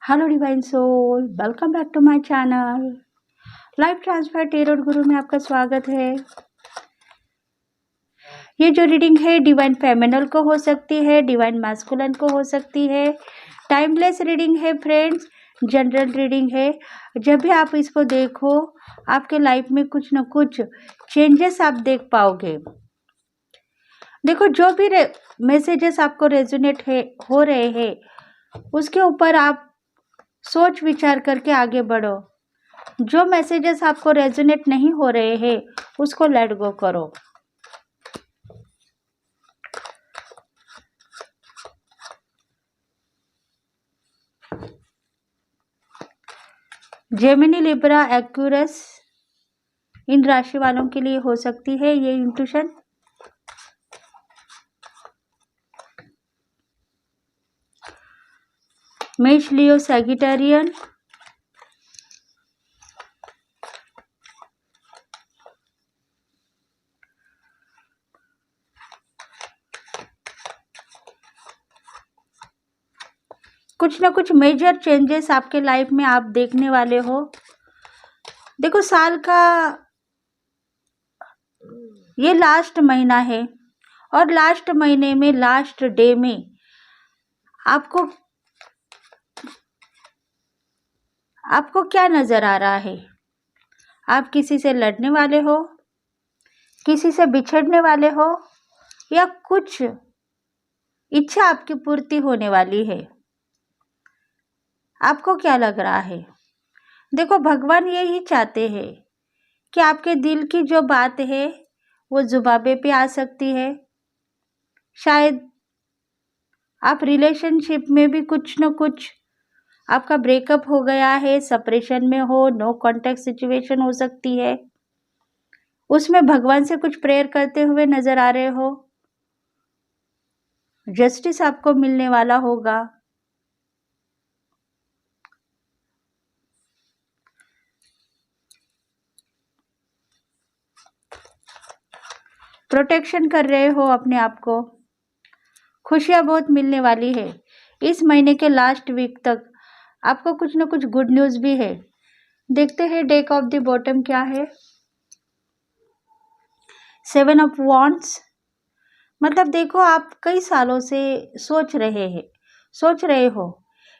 Hello divine soul, welcome back to my channel. Life transfer tarot guru में आपका स्वागत है। ये जो रीडिंग है डिवाइन फेमिनल को हो सकती है, डिवाइन मैस्कुलिन को हो सकती है। टाइमलेस रीडिंग है फ्रेंड्स, जनरल रीडिंग है। जब भी आप इसको देखो आपके लाइफ में कुछ न कुछ चेंजेस आप देख पाओगे। देखो, जो भी मैसेजेस आपको रेजोनेट हो रहे हैं उसके ऊपर आप सोच विचार करके आगे बढ़ो। जो मैसेजेस आपको रेजोनेट नहीं हो रहे हैं उसको लेट गो करो। जेमिनी, लिब्रा, एक्वेरियस, इन राशि वालों के लिए हो सकती है ये इंट्यूशन। मेष, लियो, सैगिटेरियन, कुछ ना कुछ मेजर चेंजेस आपके लाइफ में आप देखने वाले हो। देखो, साल का ये लास्ट महीना है और लास्ट महीने में लास्ट डे में आपको क्या नजर आ रहा है? आप किसी से लड़ने वाले हो, किसी से बिछड़ने वाले हो, या कुछ इच्छा आपकी पूर्ति होने वाली है? आपको क्या लग रहा है? देखो, भगवान यही चाहते हैं कि आपके दिल की जो बात है वो जुबाबे पे आ सकती है। शायद आप रिलेशनशिप में भी कुछ न कुछ आपका ब्रेकअप हो गया है, सेपरेशन में हो, नो कांटेक्ट सिचुएशन हो सकती है। उसमें भगवान से कुछ प्रेयर करते हुए नजर आ रहे हो। जस्टिस आपको मिलने वाला होगा। प्रोटेक्शन कर रहे हो अपने आप को। खुशियां बहुत मिलने वाली है इस महीने के लास्ट वीक तक। आपको कुछ न कुछ गुड न्यूज भी है। देखते हैं डेक ऑफ द बॉटम क्या है। 7 ऑफ वॉन्ड्स, मतलब देखो, आप कई सालों से सोच रहे हो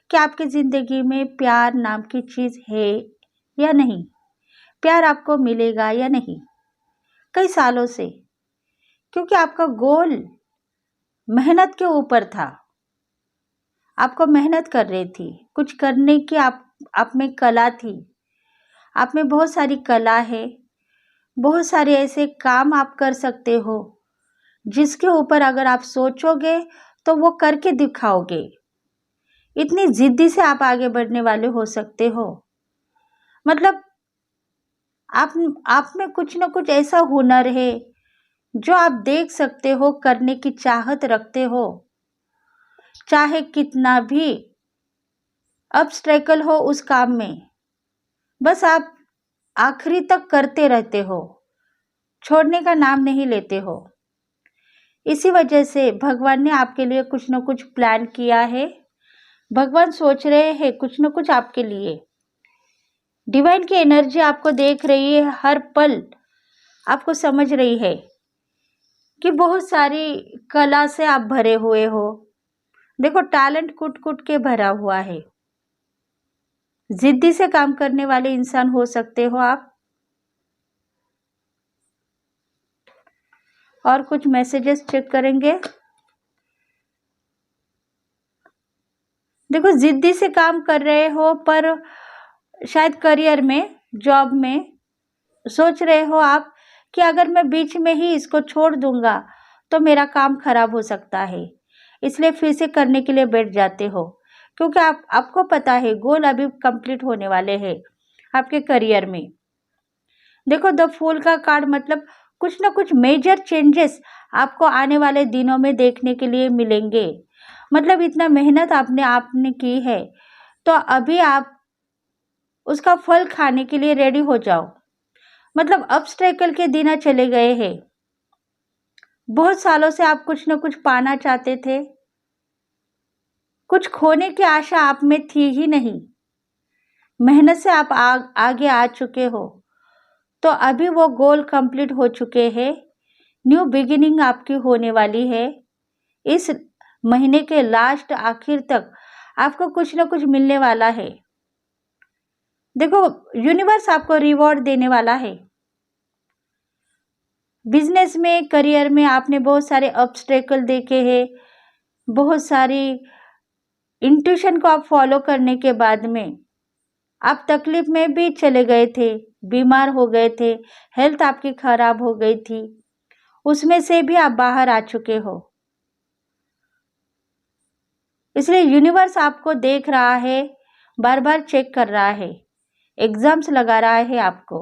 कि आपकी जिंदगी में प्यार नाम की चीज है या नहीं, प्यार आपको मिलेगा या नहीं, कई सालों से। क्योंकि आपका गोल मेहनत के ऊपर था। आपको मेहनत कर रही थी, कुछ करने की आप में कला थी। आप में बहुत सारी कला है, बहुत सारे ऐसे काम आप कर सकते हो जिसके ऊपर अगर आप सोचोगे तो वो करके दिखाओगे। इतनी जिद्दी से आप आगे बढ़ने वाले हो सकते हो। मतलब आप में कुछ न कुछ ऐसा हुनर है जो आप देख सकते हो, करने की चाहत रखते हो। चाहे कितना भी ऑब्स्टेकल हो उस काम में, बस आप आखिरी तक करते रहते हो, छोड़ने का नाम नहीं लेते हो। इसी वजह से भगवान ने आपके लिए कुछ न कुछ प्लान किया है। भगवान सोच रहे हैं कुछ न कुछ आपके लिए। डिवाइन की एनर्जी आपको देख रही है, हर पल आपको समझ रही है कि बहुत सारी कला से आप भरे हुए हो। देखो, टैलेंट कुट कुट के भरा हुआ है। जिद्दी से काम करने वाले इंसान हो सकते हो आप। और कुछ मैसेजेस चेक करेंगे। देखो, जिद्दी से काम कर रहे हो पर शायद करियर में, जॉब में सोच रहे हो आप कि अगर मैं बीच में ही इसको छोड़ दूंगा तो मेरा काम खराब हो सकता है, इसलिए फिर से करने के लिए बैठ जाते हो। क्योंकि आपको पता है गोल अभी कंप्लीट होने वाले हैं आपके करियर में। देखो, द फूल का कार्ड मतलब कुछ ना कुछ मेजर चेंजेस आपको आने वाले दिनों में देखने के लिए मिलेंगे। मतलब इतना मेहनत आपने की है तो अभी आप उसका फल खाने के लिए रेडी हो जाओ। मतलब ऑब्स्टेकल के दिन चले गए हैं। बहुत सालों से आप कुछ न कुछ पाना चाहते थे, कुछ खोने की आशा आप में थी ही नहीं। मेहनत से आप आगे आ चुके हो, तो अभी वो गोल कंप्लीट हो चुके हैं। न्यू बिगिनिंग आपकी होने वाली है। इस महीने के लास्ट आखिर तक आपको कुछ ना कुछ मिलने वाला है। देखो, यूनिवर्स आपको रिवॉर्ड देने वाला है। बिजनेस में, करियर में आपने बहुत सारे ऑब्स्टेकल देखे हैं। बहुत सारी इंट्यूशन को आप फॉलो करने के बाद में आप तकलीफ में भी चले गए थे, बीमार हो गए थे, हेल्थ आपकी खराब हो गई थी, उसमें से भी आप बाहर आ चुके हो। इसलिए यूनिवर्स आपको देख रहा है, बार बार चेक कर रहा है, एग्जाम्स लगा रहा है आपको।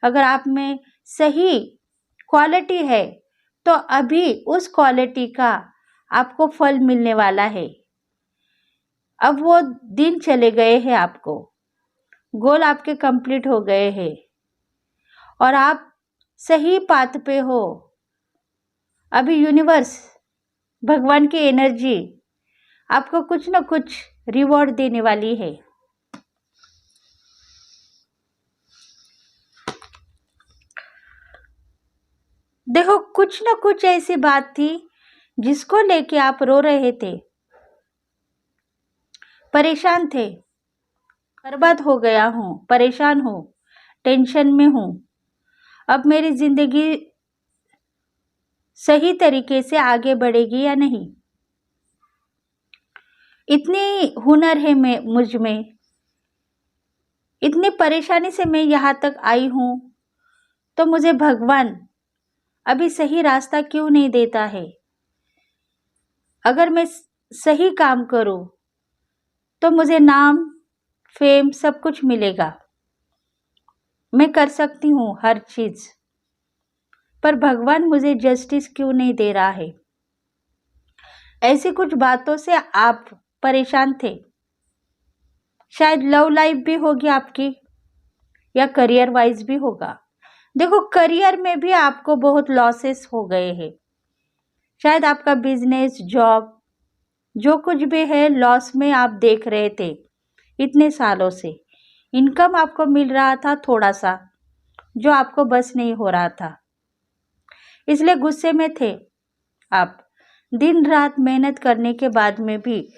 अगर आप में सही क्वालिटी है तो अभी उस क्वालिटी का आपको फल मिलने वाला है। अब वो दिन चले गए हैं, आपको गोल आपके कंप्लीट हो गए हैं और आप सही पाथ पे हो। अभी यूनिवर्स, भगवान की एनर्जी आपको कुछ ना कुछ रिवॉर्ड देने वाली है। देखो, कुछ ना कुछ ऐसी बात थी जिसको लेके आप रो रहे थे, परेशान थे। बर्बाद हो गया हूँ, परेशान हूँ, टेंशन में हूँ, अब मेरी जिंदगी सही तरीके से आगे बढ़ेगी या नहीं। इतनी हुनर है मुझ में, इतनी परेशानी से मैं यहाँ तक आई हूँ, तो मुझे भगवान अभी सही रास्ता क्यों नहीं देता है। अगर मैं सही काम करूँ तो मुझे नाम, फेम सब कुछ मिलेगा, मैं कर सकती हूँ हर चीज, पर भगवान मुझे जस्टिस क्यों नहीं दे रहा है। ऐसी कुछ बातों से आप परेशान थे। शायद लव लाइफ भी होगी आपकी, या करियर वाइज भी होगा। देखो, करियर में भी आपको बहुत लॉसेस हो गए हैं। शायद आपका बिजनेस, जॉब, जो कुछ भी है, लॉस में आप देख रहे थे इतने सालों से। इनकम आपको मिल रहा था थोड़ा सा, जो आपको बस नहीं हो रहा था, इसलिए गुस्से में थे आप। दिन रात मेहनत करने के बाद में भी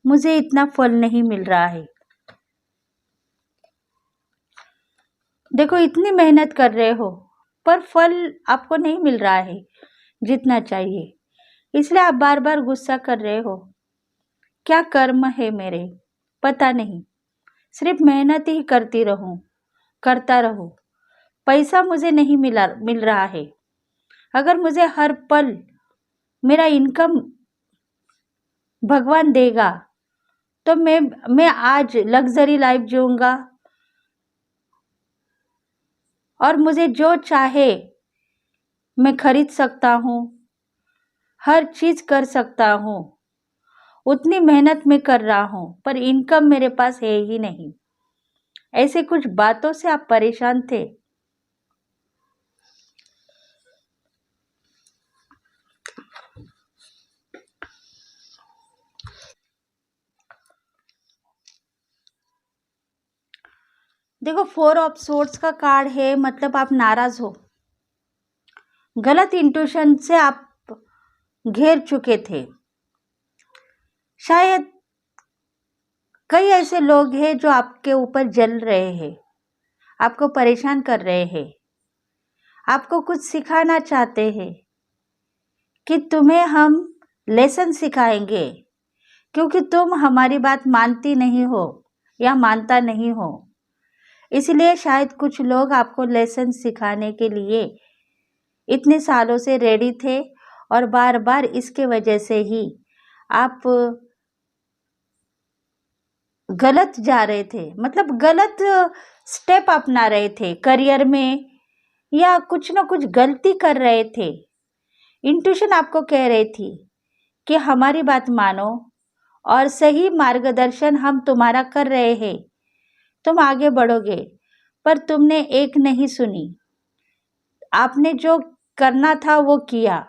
मुझे इतना फल नहीं मिल रहा है। देखो, इतनी मेहनत कर रहे हो पर फल आपको नहीं मिल रहा है जितना चाहिए, इसलिए आप बार बार गुस्सा कर रहे हो। क्या कर्म है मेरे, पता नहीं। सिर्फ मेहनत ही करता रहूं, पैसा मुझे नहीं मिल रहा है। अगर मुझे हर पल मेरा इनकम भगवान देगा तो मैं आज लग्जरी लाइफ जीऊंगा और मुझे जो चाहे मैं खरीद सकता हूँ, हर चीज कर सकता हूँ। उतनी मेहनत मैं कर रहा हूँ पर इनकम मेरे पास है ही नहीं। ऐसे कुछ बातों से आप परेशान थे। देखो, 4 ऑफ सोर्ड्स का कार्ड है, मतलब आप नाराज हो। गलत इंट्यूशन से आप घेर चुके थे। शायद कई ऐसे लोग हैं जो आपके ऊपर जल रहे हैं, आपको परेशान कर रहे हैं, आपको कुछ सिखाना चाहते हैं कि तुम्हें हम लेसन सिखाएंगे क्योंकि तुम हमारी बात मानती नहीं हो या मानता नहीं हो। इसलिए शायद कुछ लोग आपको लेसन सिखाने के लिए इतने सालों से रेडी थे और बार बार इसके वजह से ही आप गलत जा रहे थे, मतलब गलत स्टेप अपना रहे थे करियर में, या कुछ ना कुछ गलती कर रहे थे। इंट्यूशन आपको कह रही थी कि हमारी बात मानो और सही मार्गदर्शन हम तुम्हारा कर रहे हैं, तुम आगे बढ़ोगे, पर तुमने एक नहीं सुनी। आपने जो करना था वो किया,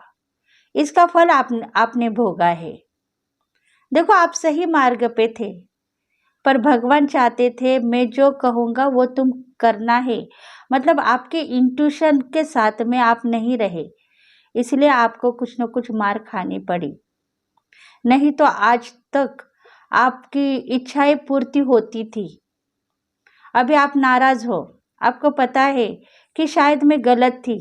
इसका फल आपने भोगा है। देखो आप सही मार्ग पे थे, पर भगवान चाहते थे मैं जो कहूँगा वो तुम करना है। मतलब आपके इंट्यूशन के साथ में आप नहीं रहे, इसलिए आपको कुछ न कुछ मार खानी पड़ी। नहीं तो आज तक आपकी इच्छाएं पूर्ति होती थी। अभी आप नाराज हो, आपको पता है कि शायद मैं गलत थी।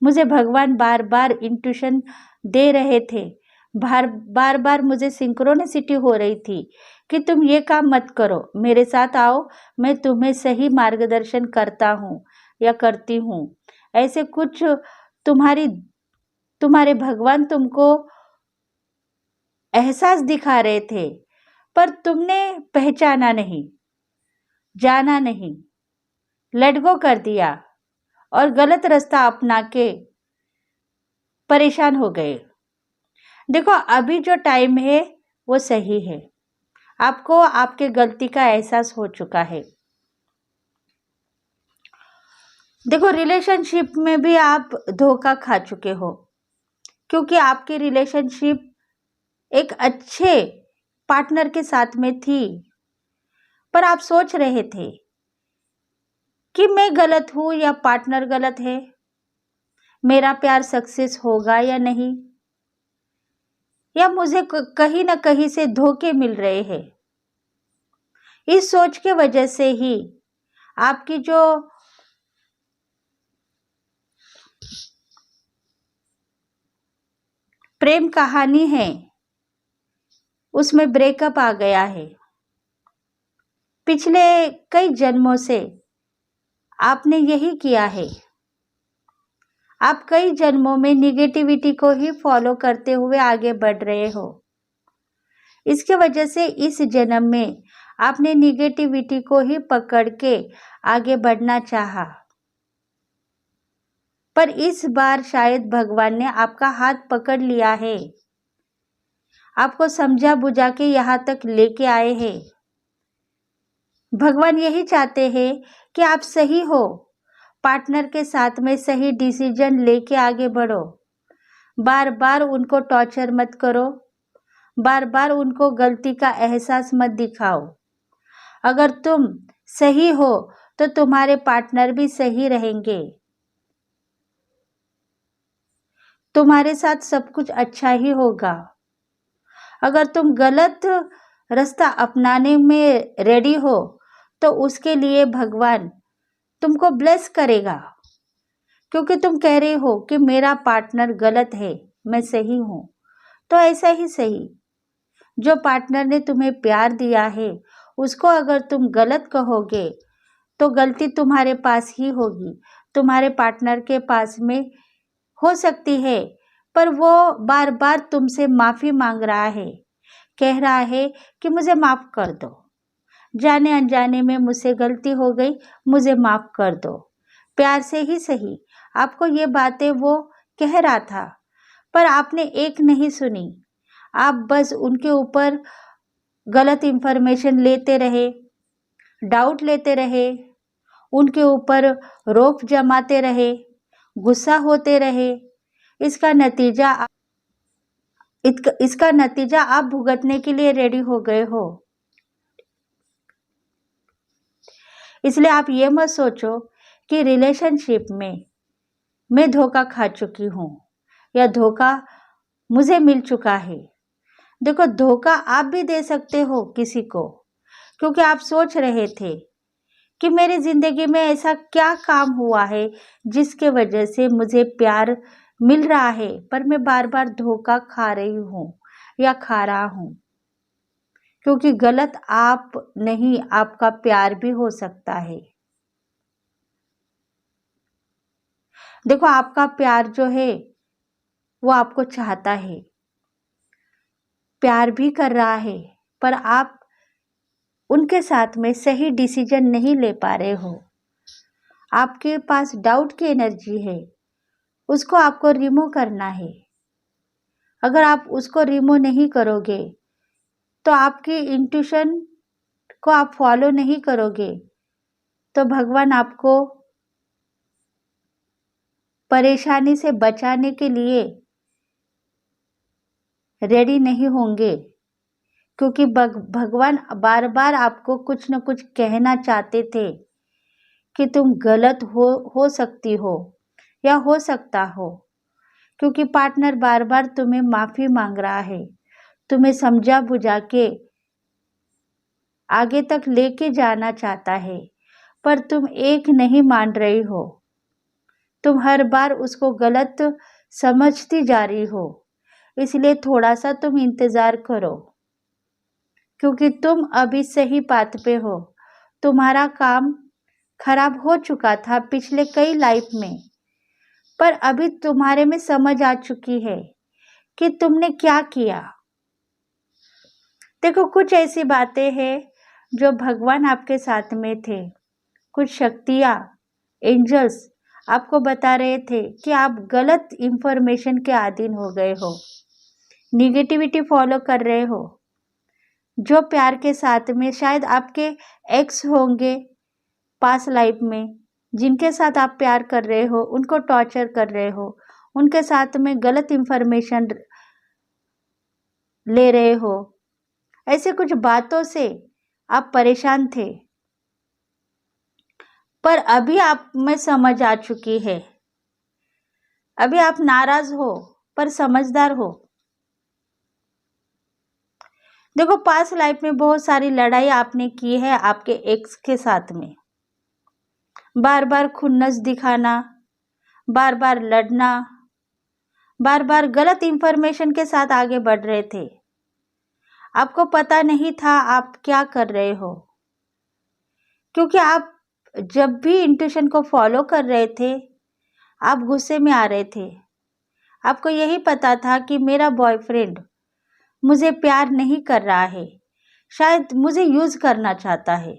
मुझे भगवान बार बार इंट्यूशन दे रहे थे, बार बार मुझे सिंक्रोनिसिटी हो रही थी कि तुम ये काम मत करो, मेरे साथ आओ, मैं तुम्हें सही मार्गदर्शन करता हूँ या करती हूँ। ऐसे कुछ तुम्हारे भगवान तुमको एहसास दिखा रहे थे, पर तुमने पहचाना नहीं, जाना नहीं, लेट गो कर दिया और गलत रास्ता अपना के परेशान हो गए। देखो अभी जो टाइम है वो सही है, आपको आपके गलती का एहसास हो चुका है। देखो रिलेशनशिप में भी आप धोखा खा चुके हो, क्योंकि आपकी रिलेशनशिप एक अच्छे पार्टनर के साथ में थी, पर आप सोच रहे थे कि मैं गलत हूं या पार्टनर गलत है, मेरा प्यार सक्सेस होगा या नहीं, या मुझे कहीं ना कहीं से धोखे मिल रहे हैं। इस सोच के वजह से ही आपकी जो प्रेम कहानी है उसमें ब्रेकअप आ गया है। पिछले कई जन्मों से आपने यही किया है। आप कई जन्मों में निगेटिविटी को ही फॉलो करते हुए आगे बढ़ रहे हो। इसके वजह से इस जन्म में आपने निगेटिविटी को ही पकड़ के आगे बढ़ना चाहा, पर इस बार शायद भगवान ने आपका हाथ पकड़ लिया है, आपको समझा बुझा के यहाँ तक लेके आए हैं। भगवान यही चाहते हैं कि आप सही हो, पार्टनर के साथ में सही डिसीजन लेके आगे बढ़ो। बार बार उनको टॉर्चर मत करो, बार बार उनको गलती का एहसास मत दिखाओ। अगर तुम सही हो तो तुम्हारे पार्टनर भी सही रहेंगे, तुम्हारे साथ सब कुछ अच्छा ही होगा। अगर तुम गलत रास्ता अपनाने में रेडी हो तो उसके लिए भगवान तुमको ब्लेस करेगा, क्योंकि तुम कह रहे हो कि मेरा पार्टनर गलत है, मैं सही हूं। तो ऐसा ही सही, जो पार्टनर ने तुम्हें प्यार दिया है उसको अगर तुम गलत कहोगे तो गलती तुम्हारे पास ही होगी, तुम्हारे पार्टनर के पास में हो सकती है, पर वो बार बार तुमसे माफी मांग रहा है, कह रहा है कि मुझे माफ कर दो, जाने अनजाने में मुझसे गलती हो गई, मुझे माफ कर दो। प्यार से ही सही आपको ये बातें वो कह रहा था, पर आपने एक नहीं सुनी। आप बस उनके ऊपर गलत इंफॉर्मेशन लेते रहे, डाउट लेते रहे, उनके ऊपर रोप जमाते रहे, गुस्सा होते रहे। इसका नतीजा आप भुगतने के लिए रेडी हो गए हो। इसलिए आप ये मत सोचो कि रिलेशनशिप में मैं धोखा खा चुकी हूँ या धोखा मुझे मिल चुका है। देखो धोखा आप भी दे सकते हो किसी को, क्योंकि आप सोच रहे थे कि मेरी जिंदगी में ऐसा क्या काम हुआ है जिसके वजह से मुझे प्यार मिल रहा है, पर मैं बार बार धोखा खा रही हूँ या खा रहा हूँ। क्योंकि गलत आप नहीं, आपका प्यार भी हो सकता है। देखो आपका प्यार जो है वो आपको चाहता है, प्यार भी कर रहा है, पर आप उनके साथ में सही डिसीजन नहीं ले पा रहे हो। आपके पास डाउट की एनर्जी है, उसको आपको रिमूव करना है। अगर आप उसको रिमूव नहीं करोगे तो आपकी इंट्यूशन को आप फॉलो नहीं करोगे तो भगवान आपको परेशानी से बचाने के लिए रेडी नहीं होंगे, क्योंकि भगवान बार बार आपको कुछ न कुछ कहना चाहते थे कि तुम गलत हो सकती हो या हो सकता हो, क्योंकि पार्टनर बार बार तुम्हें माफी मांग रहा है, तुम्हें समझा बुझा के आगे तक लेके जाना चाहता है, पर तुम एक नहीं मान रही हो। तुम हर बार उसको गलत समझती जा रही हो। इसलिए थोड़ा सा तुम इंतजार करो, क्योंकि तुम अभी सही पाथ पे हो। तुम्हारा काम खराब हो चुका था पिछले कई लाइफ में, पर अभी तुम्हारे में समझ आ चुकी है कि तुमने क्या किया। देखो, कुछ ऐसी बातें हैं जो भगवान आपके साथ में थे, कुछ शक्तियाँ, एंजल्स आपको बता रहे थे कि आप गलत इंफॉर्मेशन के अधीन हो गए हो, निगेटिविटी फॉलो कर रहे हो। जो प्यार के साथ में शायद आपके एक्स होंगे पास लाइफ में, जिनके साथ आप प्यार कर रहे हो, उनको टॉर्चर कर रहे हो, उनके साथ में गलत इंफॉर्मेशन ले रहे हो। ऐसे कुछ बातों से आप परेशान थे, पर अभी आप में समझ आ चुकी है। अभी आप नाराज हो पर समझदार हो। देखो, पास लाइफ में बहुत सारी लड़ाई आपने की है आपके एक्स के साथ में। बार बार खुन्नस दिखाना, बार बार लड़ना, बार बार गलत इंफॉर्मेशन के साथ आगे बढ़ रहे थे। आपको पता नहीं था आप क्या कर रहे हो, क्योंकि आप जब भी इंट्यूशन को फॉलो कर रहे थे, आप गुस्से में आ रहे थे। आपको यही पता था कि मेरा बॉयफ्रेंड मुझे प्यार नहीं कर रहा है, शायद मुझे यूज करना चाहता है,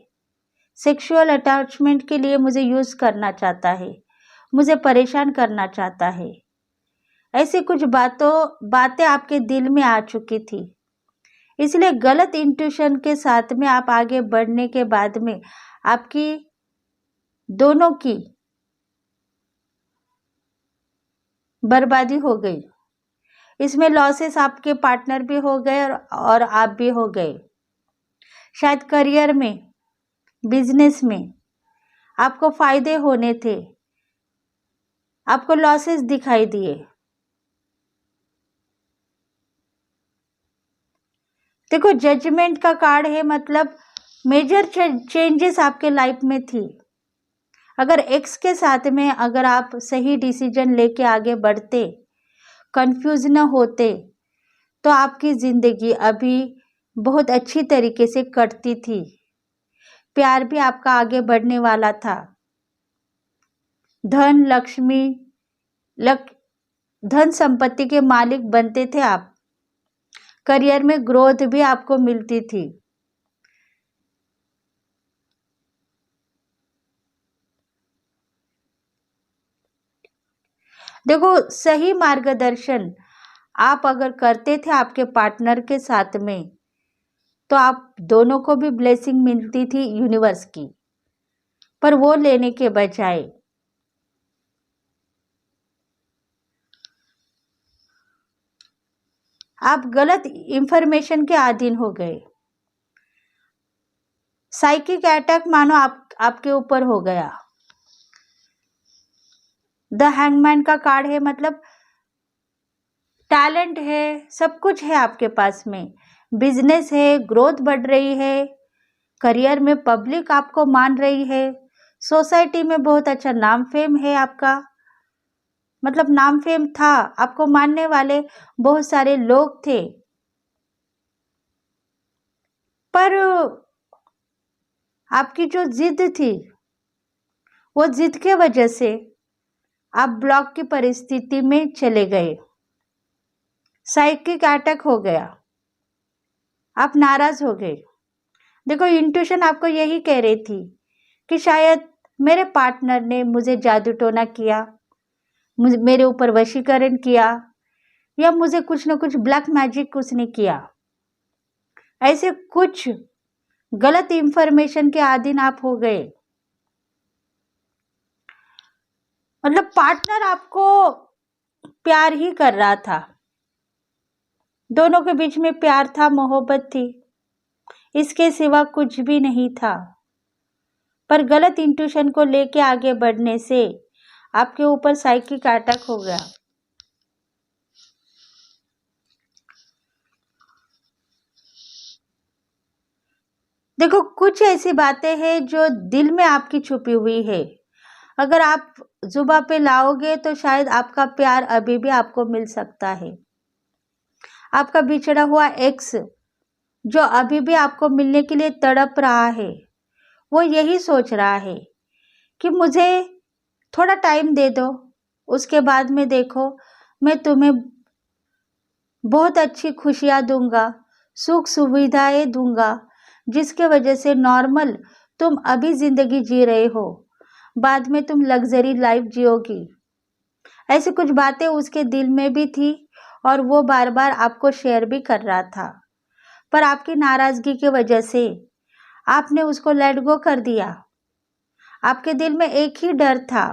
सेक्सुअल अटैचमेंट के लिए मुझे यूज करना चाहता है, मुझे परेशान करना चाहता है। ऐसी कुछ बातें आपके दिल में आ चुकी थी। इसलिए गलत इंट्यूशन के साथ में आप आगे बढ़ने के बाद में आपकी दोनों की बर्बादी हो गई। इसमें लॉसेस आपके पार्टनर भी हो गए और आप भी हो गए। शायद करियर में, बिजनेस में आपको फायदे होने थे, आपको लॉसेस दिखाई दिए। देखो, जजमेंट का कार्ड है, मतलब मेजर चेंजेस आपके लाइफ में थी। अगर एक्स के साथ में अगर आप सही डिसीजन लेके आगे बढ़ते, कंफ्यूज न होते, तो आपकी जिंदगी अभी बहुत अच्छी तरीके से कटती थी। प्यार भी आपका आगे बढ़ने वाला था। धन लक्ष्मी धन संपत्ति के मालिक बनते थे आप। करियर में ग्रोथ भी आपको मिलती थी। देखो, सही मार्गदर्शन आप अगर करते थे आपके पार्टनर के साथ में, तो आप दोनों को भी ब्लेसिंग मिलती थी यूनिवर्स की, पर वो लेने के बजाय आप गलत इंफॉर्मेशन के अधीन हो गए। साइकिक अटैक मानो आपके ऊपर हो गया। द हैंगमैन का कार्ड है, मतलब टैलेंट है, सब कुछ है आपके पास में, बिजनेस है, ग्रोथ बढ़ रही है, करियर में पब्लिक आपको मान रही है, सोसाइटी में बहुत अच्छा नाम फेम है आपका, मतलब नाम फेम था, आपको मानने वाले बहुत सारे लोग थे। पर आपकी जो जिद थी, वो जिद के वजह से आप ब्लॉक की परिस्थिति में चले गए। साइकिक अटैक हो गया, आप नाराज हो गए। देखो, इंट्यूशन आपको यही कह रही थी कि शायद मेरे पार्टनर ने मुझे जादू टोना किया, मेरे ऊपर वशीकरण किया, या मुझे कुछ न कुछ ब्लैक मैजिक उसने किया। ऐसे कुछ गलत इंफॉर्मेशन के अधीन आप हो गए। मतलब पार्टनर आपको प्यार ही कर रहा था, दोनों के बीच में प्यार था, मोहब्बत थी, इसके सिवा कुछ भी नहीं था। पर गलत इंट्यूशन को लेके आगे बढ़ने से आपके ऊपर साइकिक अटैक हो गया। देखो, कुछ ऐसी बातें हैं जो दिल में आपकी छुपी हुई है। अगर आप जुबान पे लाओगे तो शायद आपका प्यार अभी भी आपको मिल सकता है। आपका बिछड़ा हुआ एक्स जो अभी भी आपको मिलने के लिए तड़प रहा है, वो यही सोच रहा है कि मुझे थोड़ा टाइम दे दो, उसके बाद में देखो मैं तुम्हें बहुत अच्छी खुशियाँ दूंगा, सुख सुविधाएं दूंगा, जिसके वजह से नॉर्मल तुम अभी जिंदगी जी रहे हो, बाद में तुम लग्जरी लाइफ जियोगी। ऐसी कुछ बातें उसके दिल में भी थी और वो बार बार आपको शेयर भी कर रहा था। पर आपकी नाराजगी की वजह से आपने उसको लेट गो कर दिया। आपके दिल में एक ही डर था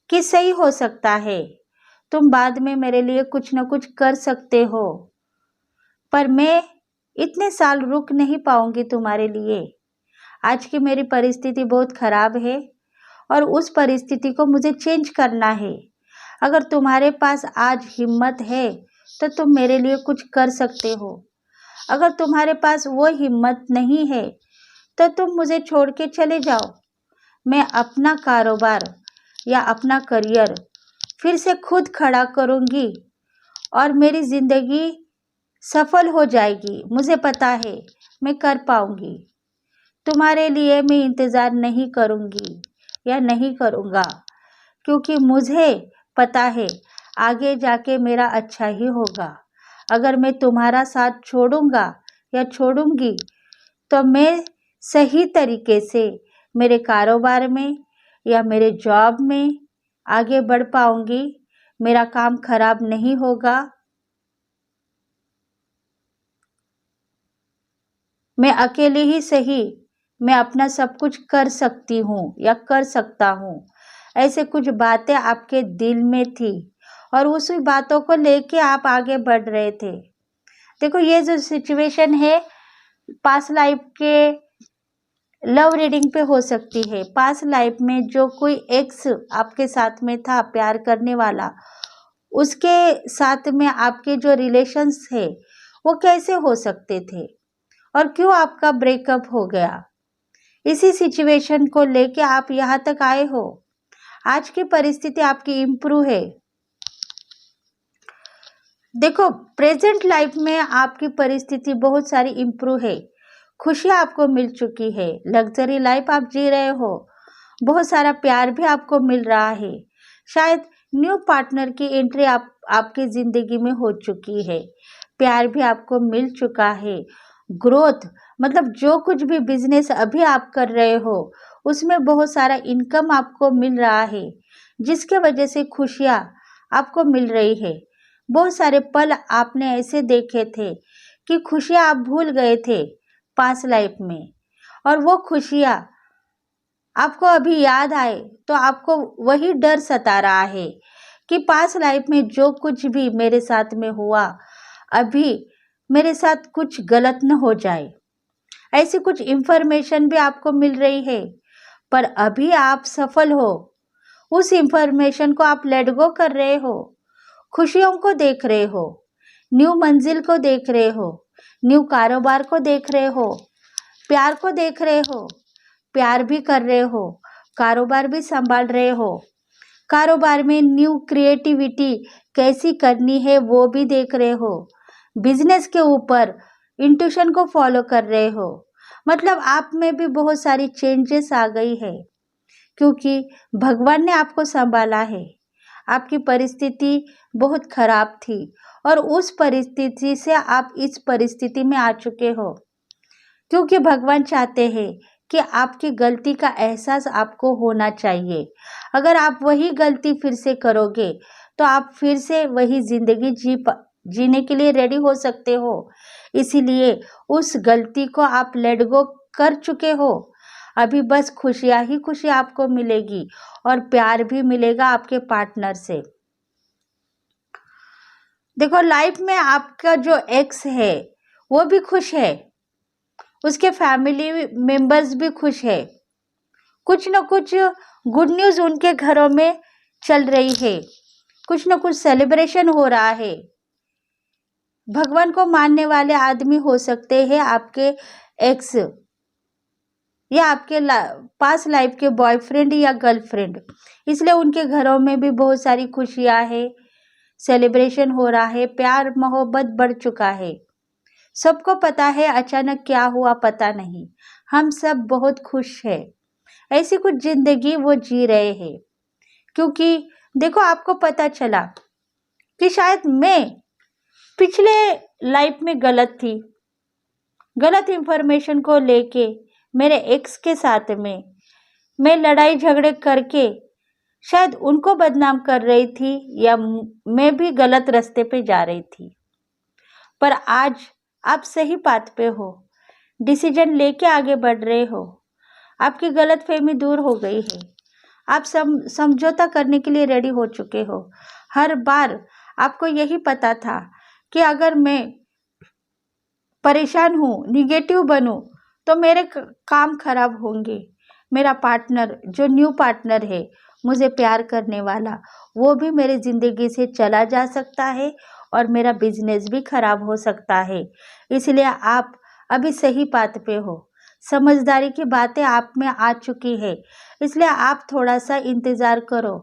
कि सही हो सकता है, तुम बाद में मेरे लिए कुछ न कुछ कर सकते हो, पर मैं इतने साल रुक नहीं पाऊंगी तुम्हारे लिए। आज की मेरी परिस्थिति बहुत खराब है और उस परिस्थिति को मुझे चेंज करना है। अगर तुम्हारे पास आज हिम्मत है तो तुम मेरे लिए कुछ कर सकते हो। अगर तुम्हारे पास वो हिम्मत नहीं है तो तुम मुझे छोड़ के चले जाओ। मैं अपना कारोबार या अपना करियर फिर से खुद खड़ा करूंगी और मेरी जिंदगी सफल हो जाएगी। मुझे पता है मैं कर पाऊंगी। तुम्हारे लिए मैं इंतज़ार नहीं करूंगी या नहीं करूंगा, क्योंकि मुझे पता है आगे जाके मेरा अच्छा ही होगा। अगर मैं तुम्हारा साथ छोड़ूंगा या छोड़ूंगी तो मैं सही तरीके से मेरे कारोबार में या मेरे जॉब में आगे बढ़ पाऊंगी, मेरा काम खराब नहीं होगा, मैं अकेले ही सही, मैं अपना सब कुछ कर सकती हूँ या कर सकता हूँ। ऐसे कुछ बातें आपके दिल में थी और उसी बातों को लेके आप आगे बढ़ रहे थे। देखो, ये जो सिचुएशन है पास्ट लाइफ के लव रीडिंग पे हो सकती है। पास्ट लाइफ में जो कोई एक्स आपके साथ में था प्यार करने वाला, उसके साथ में आपके जो रिलेशंस है वो कैसे हो सकते थे और क्यों आपका ब्रेकअप हो गया। इसी सिचुएशन को लेके आप यहाँ तक आए हो। आज की परिस्थिति आपकी इम्प्रूव है। देखो, प्रेजेंट लाइफ में आपकी परिस्थिति बहुत सारी इम्प्रूव है। खुशियाँ आपको मिल चुकी है, लग्जरी लाइफ आप जी रहे हो, बहुत सारा प्यार भी आपको मिल रहा है। शायद न्यू पार्टनर की एंट्री आपकी ज़िंदगी में हो चुकी है, प्यार भी आपको मिल चुका है। ग्रोथ मतलब जो कुछ भी बिजनेस अभी आप कर रहे हो उसमें बहुत सारा इनकम आपको मिल रहा है, जिसके वजह से खुशियाँ आपको मिल रही है। बहुत सारे पल आपने ऐसे देखे थे कि खुशियाँ आप भूल गए थे पास्ट लाइफ में, और वो खुशियाँ आपको अभी याद आए तो आपको वही डर सता रहा है कि पास्ट लाइफ में जो कुछ भी मेरे साथ में हुआ, अभी मेरे साथ कुछ गलत न हो जाए। ऐसी कुछ इंफॉर्मेशन भी आपको मिल रही है, पर अभी आप सफल हो। उस इंफॉर्मेशन को आप लेट गो कर रहे हो, खुशियों को देख रहे हो, न्यू मंजिल को देख रहे हो, न्यू कारोबार को देख रहे हो, प्यार को देख रहे हो, प्यार भी कर रहे हो, कारोबार भी संभाल रहे हो, कारोबार में न्यू क्रिएटिविटी कैसी करनी है वो भी देख रहे हो, बिजनेस के ऊपर इंट्यूशन को फॉलो कर रहे हो। मतलब आप में भी बहुत सारी चेंजेस आ गई है, क्योंकि भगवान ने आपको संभाला है। आपकी परिस्थिति बहुत खराब थी और उस परिस्थिति से आप इस परिस्थिति में आ चुके हो, क्योंकि भगवान चाहते हैं कि आपकी गलती का एहसास आपको होना चाहिए। अगर आप वही गलती फिर से करोगे तो आप फिर से वही जिंदगी जीने के लिए रेडी हो सकते हो। इसीलिए उस गलती को आप लेट गो कर चुके हो। अभी बस खुशियाँ ही खुशी आपको मिलेगी और प्यार भी मिलेगा आपके पार्टनर से। देखो, लाइफ में आपका जो एक्स है वो भी खुश है, उसके फैमिली मेंबर्स भी खुश है। कुछ न कुछ गुड न्यूज़ उनके घरों में चल रही है, कुछ न कुछ सेलिब्रेशन हो रहा है। भगवान को मानने वाले आदमी हो सकते हैं आपके एक्स या आपके पास लाइफ के बॉयफ्रेंड या गर्लफ्रेंड, इसलिए उनके घरों में भी बहुत सारी खुशियां है, सेलिब्रेशन हो रहा है, प्यार मोहब्बत बढ़ चुका है। सबको पता है अचानक क्या हुआ पता नहीं, हम सब बहुत खुश हैं। ऐसी कुछ जिंदगी वो जी रहे हैं, क्योंकि देखो आपको पता चला कि शायद मैं पिछले लाइफ में गलत थी, गलत इंफॉर्मेशन को लेके मेरे एक्स के साथ में मैं लड़ाई झगड़े करके शायद उनको बदनाम कर रही थी, या मैं भी गलत रास्ते पे जा रही थी। पर आज आप सही बात पे हो, डिसीजन लेके आगे बढ़ रहे हो, आपकी गलतफहमी दूर हो गई है, आप समझौता करने के लिए रेडी हो चुके हो। हर बार आपको यही पता था कि अगर मैं परेशान हूँ, निगेटिव बनूँ तो मेरे काम खराब होंगे। मेरा पार्टनर जो न्यू पार्टनर है, मुझे प्यार करने वाला, वो भी मेरी ज़िंदगी से चला जा सकता है और मेरा बिजनेस भी खराब हो सकता है। इसलिए आप अभी सही बात पे हो, समझदारी की बातें आप में आ चुकी है, इसलिए आप थोड़ा सा इंतज़ार करो।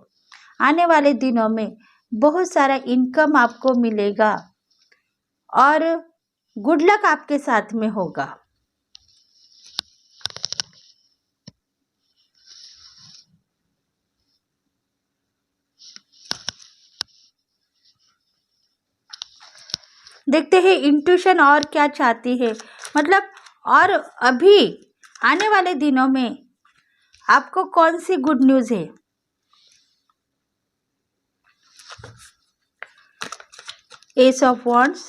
आने वाले दिनों में बहुत सारा इनकम आपको मिलेगा और गुड लक आपके साथ में होगा। देखते हैं इंट्यूशन और क्या चाहती है, मतलब और अभी आने वाले दिनों में आपको कौन सी गुड न्यूज़ है। एस ऑफ वॉन्ड्स,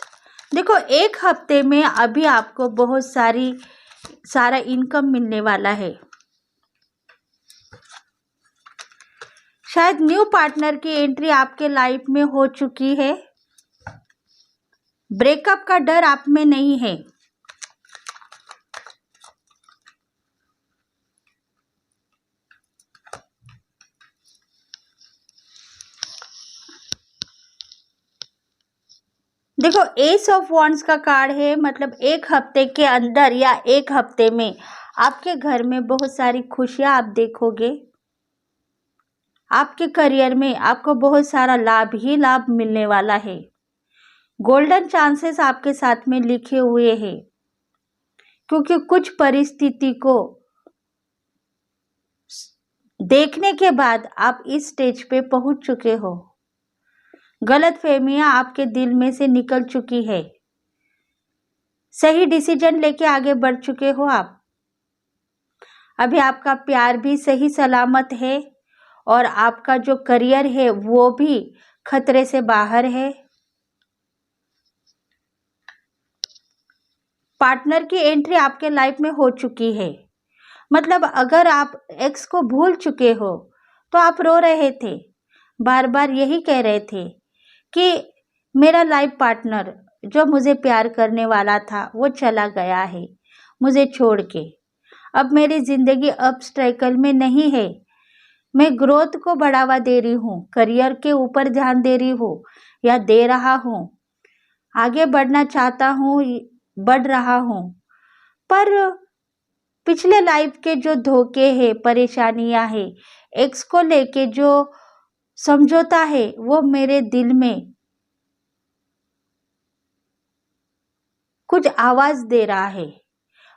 देखो एक हफ्ते में अभी आपको बहुत सारा इनकम मिलने वाला है। शायद न्यू पार्टनर की एंट्री आपके लाइफ में हो चुकी है, ब्रेकअप का डर आप में नहीं है। देखो एस ऑफ वॉन्ड्स का कार्ड है, मतलब एक हफ्ते के अंदर या एक हफ्ते में आपके घर में बहुत सारी खुशियां आप देखोगे। आपके करियर में आपको बहुत सारा लाभ ही लाभ मिलने वाला है। गोल्डन चांसेस आपके साथ में लिखे हुए हैं, क्योंकि कुछ परिस्थिति को देखने के बाद आप इस स्टेज पे पहुंच चुके हो। गलतफहमियां आपके दिल में से निकल चुकी है, सही डिसीजन लेके आगे बढ़ चुके हो आप। अभी आपका प्यार भी सही सलामत है और आपका जो करियर है वो भी खतरे से बाहर है। पार्टनर की एंट्री आपके लाइफ में हो चुकी है, मतलब अगर आप एक्स को भूल चुके हो तो आप रो रहे थे, बार बार यही कह रहे थे कि मेरा लाइफ पार्टनर जो मुझे प्यार करने वाला था वो चला गया है मुझे छोड़ के। अब मेरी ज़िंदगी अब स्ट्रगल में नहीं है, मैं ग्रोथ को बढ़ावा दे रही हूँ, करियर के ऊपर ध्यान दे रही हूँ या दे रहा हूँ, आगे बढ़ना चाहता हूँ, बढ़ रहा हूँ। पर पिछले लाइफ के जो धोखे हैं, परेशानियां हैं, एक्स को लेके जो समझौता है वो मेरे दिल में कुछ आवाज़ दे रहा है।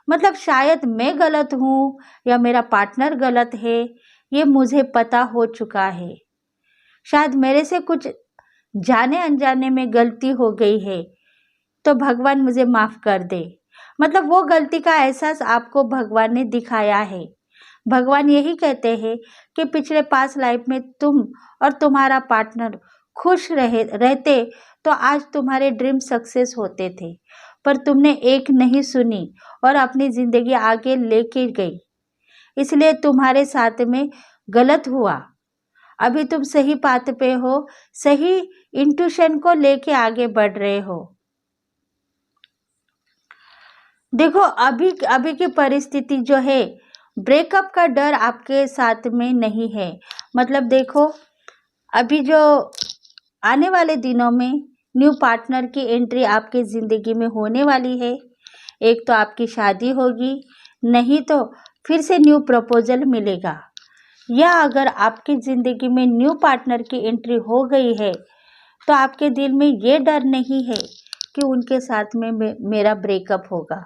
मतलब शायद मैं गलत हूँ या मेरा पार्टनर गलत है, ये मुझे पता हो चुका है। शायद मेरे से कुछ जाने अनजाने में गलती हो गई है, तो भगवान मुझे माफ़ कर दे। मतलब वो गलती का एहसास आपको भगवान ने दिखाया है। भगवान यही कहते हैं कि पिछले पास्ट लाइफ में तुम और तुम्हारा पार्टनर खुश रहते तो आज तुम्हारे ड्रीम सक्सेस होते थे, पर तुमने एक नहीं सुनी और अपनी ज़िंदगी आगे लेके गई, इसलिए तुम्हारे साथ में गलत हुआ। अभी तुम सही बात पे हो, सही इंट्यूशन को लेके आगे बढ़ रहे हो। देखो अभी अभी की परिस्थिति जो है, ब्रेकअप का डर आपके साथ में नहीं है। मतलब देखो, अभी जो आने वाले दिनों में न्यू पार्टनर की एंट्री आपकी ज़िंदगी में होने वाली है। एक तो आपकी शादी होगी, नहीं तो फिर से न्यू प्रपोजल मिलेगा। या अगर आपकी ज़िंदगी में न्यू पार्टनर की एंट्री हो गई है, तो आपके दिल में ये डर नहीं है कि उनके साथ में मेरा ब्रेकअप होगा।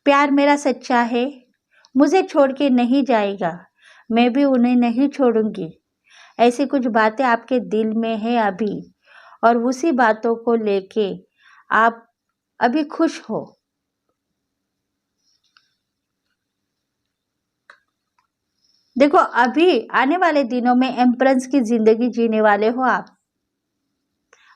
प्यार मेरा सच्चा है, मुझे छोड़ के नहीं जाएगा, मैं भी उन्हें नहीं छोड़ूंगी। ऐसी कुछ बातें आपके दिल में है अभी, और उसी बातों को लेके आप अभी खुश हो। देखो अभी आने वाले दिनों में एम्प्रेस की जिंदगी जीने वाले हो आप।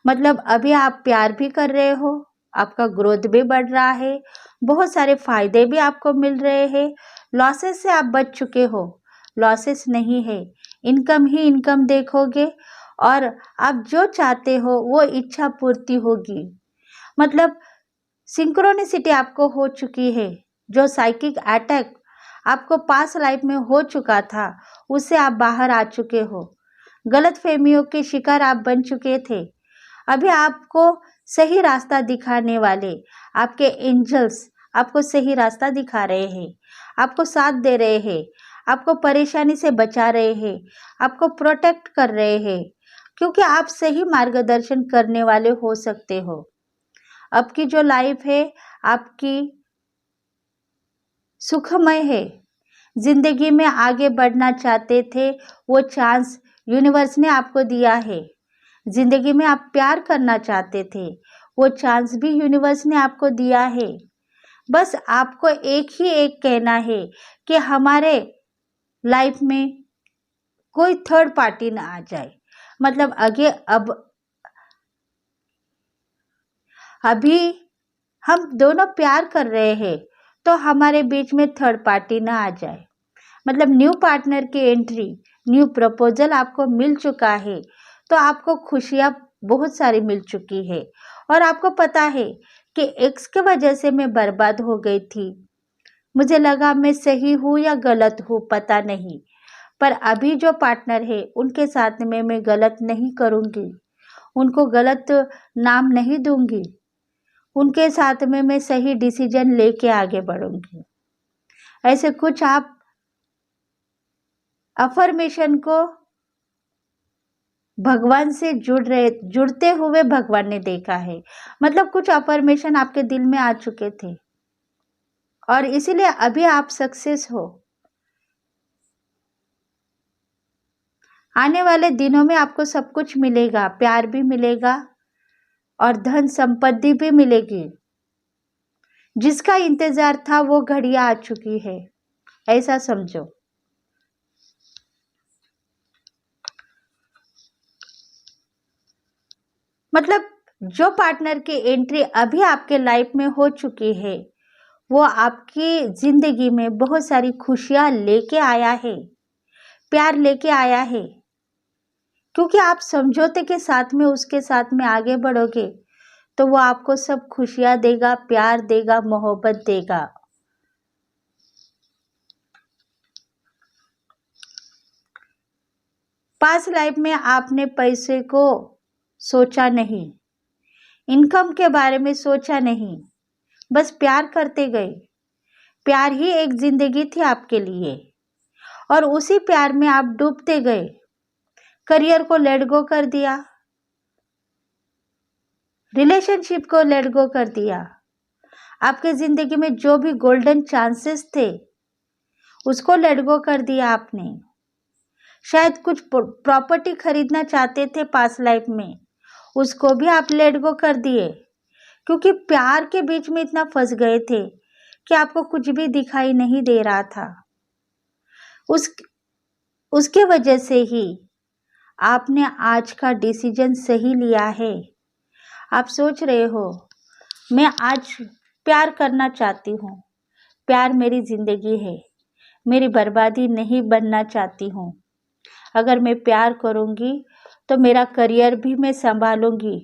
मतलब अभी आप प्यार भी कर रहे हो, आपका ग्रोथ भी बढ़ रहा है, बहुत सारे फायदे भी आपको मिल रहे हैं। लॉसेस से आप बच चुके हो, लॉसेस नहीं है, इनकम ही इनकम देखोगे, और आप जो चाहते हो वो इच्छा पूर्ति होगी। मतलब सिंक्रोनिसिटी आपको हो चुकी है। जो साइकिक अटैक आपको पास लाइफ में हो चुका था, उससे आप बाहर आ चुके हो। गलत फहमियों के शिकार आप बन चुके थे। अभी आपको सही रास्ता दिखाने वाले आपके एंजल्स आपको सही रास्ता दिखा रहे हैं, आपको साथ दे रहे हैं, आपको परेशानी से बचा रहे हैं, आपको प्रोटेक्ट कर रहे हैं, क्योंकि आप सही मार्गदर्शन करने वाले हो सकते हो। अब की जो लाइफ है आपकी सुखमय है। जिंदगी में आगे बढ़ना चाहते थे, वो चांस यूनिवर्स ने आपको दिया है। जिंदगी में आप प्यार करना चाहते थे, वो चांस भी यूनिवर्स ने आपको दिया है। बस आपको एक ही एक कहना है कि हमारे लाइफ में कोई थर्ड पार्टी ना आ जाए। मतलब आगे अभी हम दोनों प्यार कर रहे हैं, तो हमारे बीच में थर्ड पार्टी ना आ जाए। मतलब न्यू पार्टनर की एंट्री, न्यू प्रपोजल आपको मिल चुका है, तो आपको खुशियाँ बहुत सारी मिल चुकी है। और आपको पता है कि एक्स के वजह से मैं बर्बाद हो गई थी। मुझे लगा मैं सही हूँ या गलत हूँ, पता नहीं। पर अभी जो पार्टनर है उनके साथ में मैं गलत नहीं करूँगी, उनको गलत नाम नहीं दूंगी, उनके साथ में मैं सही डिसीजन लेके आगे बढ़ूंगी। ऐसे कुछ आप अफर्मेशन को भगवान से जुड़ते हुए भगवान ने देखा है। मतलब कुछ अफर्मेशन आपके दिल में आ चुके थे, और इसीलिए अभी आप सक्सेस हो। आने वाले दिनों में आपको सब कुछ मिलेगा, प्यार भी मिलेगा और धन संपत्ति भी मिलेगी। जिसका इंतजार था वो घड़ियां आ चुकी है, ऐसा समझो। मतलब जो पार्टनर की एंट्री अभी आपके लाइफ में हो चुकी है, वो आपकी जिंदगी में बहुत सारी खुशियां लेके आया है, प्यार लेके आया है। क्योंकि आप समझौते के साथ में उसके साथ में आगे बढ़ोगे, तो वो आपको सब खुशियां देगा, प्यार देगा, मोहब्बत देगा। पास्ट लाइफ में आपने पैसे को सोचा नहीं, इनकम के बारे में सोचा नहीं, बस प्यार करते गए। प्यार ही एक जिंदगी थी आपके लिए, और उसी प्यार में आप डूबते गए। करियर को लेट गो कर दिया, रिलेशनशिप को लेट गो कर दिया। आपके जिंदगी में जो भी गोल्डन चांसेस थे उसको लेट गो कर दिया आपने। शायद कुछ प्रॉपर्टी खरीदना चाहते थे पास्ट लाइफ में, उसको भी आप लेट गो कर दिए, क्योंकि प्यार के बीच में इतना फंस गए थे कि आपको कुछ भी दिखाई नहीं दे रहा था। उसके वजह से ही आपने आज का डिसीजन सही लिया है। आप सोच रहे हो मैं आज प्यार करना चाहती हूँ, प्यार मेरी जिंदगी है, मेरी बर्बादी नहीं बनना चाहती हूँ। अगर मैं प्यार करूँगी तो मेरा करियर भी मैं संभालूंगी।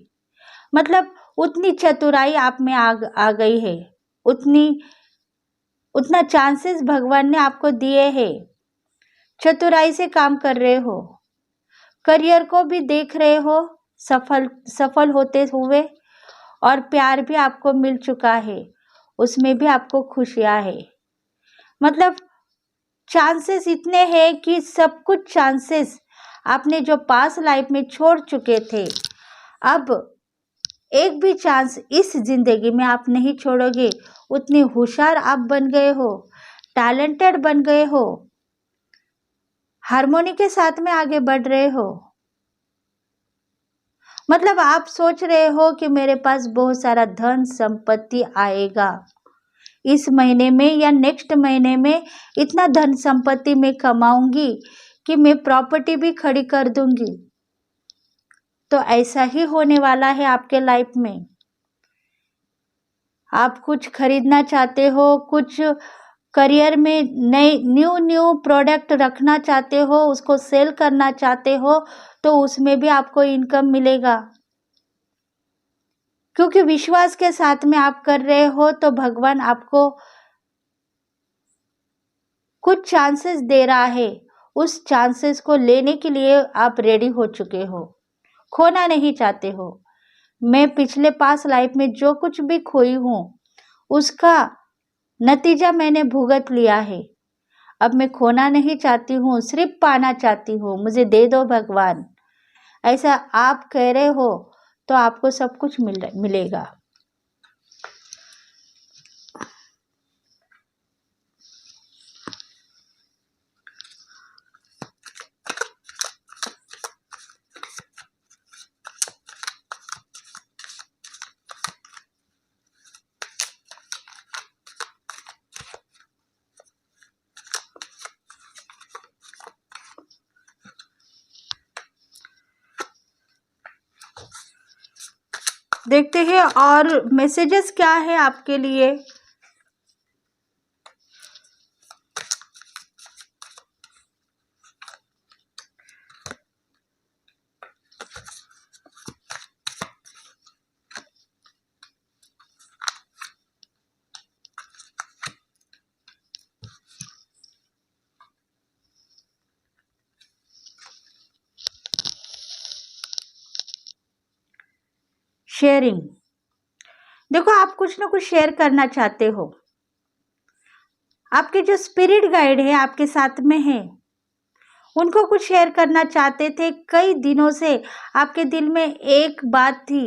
मतलब उतनी चतुराई आप में आ गई है। उतनी उतना चांसेस भगवान ने आपको दिए हैं। चतुराई से काम कर रहे हो, करियर को भी देख रहे हो सफल होते हुए, और प्यार भी आपको मिल चुका है, उसमें भी आपको खुशियां है। मतलब चांसेस इतने हैं कि सब कुछ चांसेस आपने जो पास लाइफ में छोड़ चुके थे, अब एक भी चांस इस जिंदगी में आप नहीं छोड़ोगे। उतने होशियार आप बन गए हो, टैलेंटेड बन गए हो, हार्मोनी के साथ में आगे बढ़ रहे हो। मतलब आप सोच रहे हो कि मेरे पास बहुत सारा धन संपत्ति आएगा इस महीने में या नेक्स्ट महीने में, इतना धन संपत्ति मैं कमाऊंगी कि मैं प्रॉपर्टी भी खड़ी कर दूंगी। तो ऐसा ही होने वाला है आपके लाइफ में। आप कुछ खरीदना चाहते हो, कुछ करियर में नए न्यू प्रोडक्ट रखना चाहते हो, उसको सेल करना चाहते हो, तो उसमें भी आपको इनकम मिलेगा, क्योंकि विश्वास के साथ में आप कर रहे हो। तो भगवान आपको कुछ चांसेस दे रहा है, उस चांसेस को लेने के लिए आप रेडी हो चुके हो, खोना नहीं चाहते हो। मैं पिछले पास लाइफ में जो कुछ भी खोई हूँ उसका नतीजा मैंने भुगत लिया है। अब मैं खोना नहीं चाहती हूँ, सिर्फ पाना चाहती हूँ, मुझे दे दो भगवान। ऐसा आप कह रहे हो तो आपको सब कुछ मिलेगा। देखते हैं और मैसेजेस क्या है आपके लिए। शेयरिंग, देखो आप कुछ ना कुछ शेयर करना चाहते हो। आपके जो स्पिरिट गाइड है आपके साथ में है, उनको कुछ शेयर करना चाहते थे। कई दिनों से आपके दिल में एक बात थी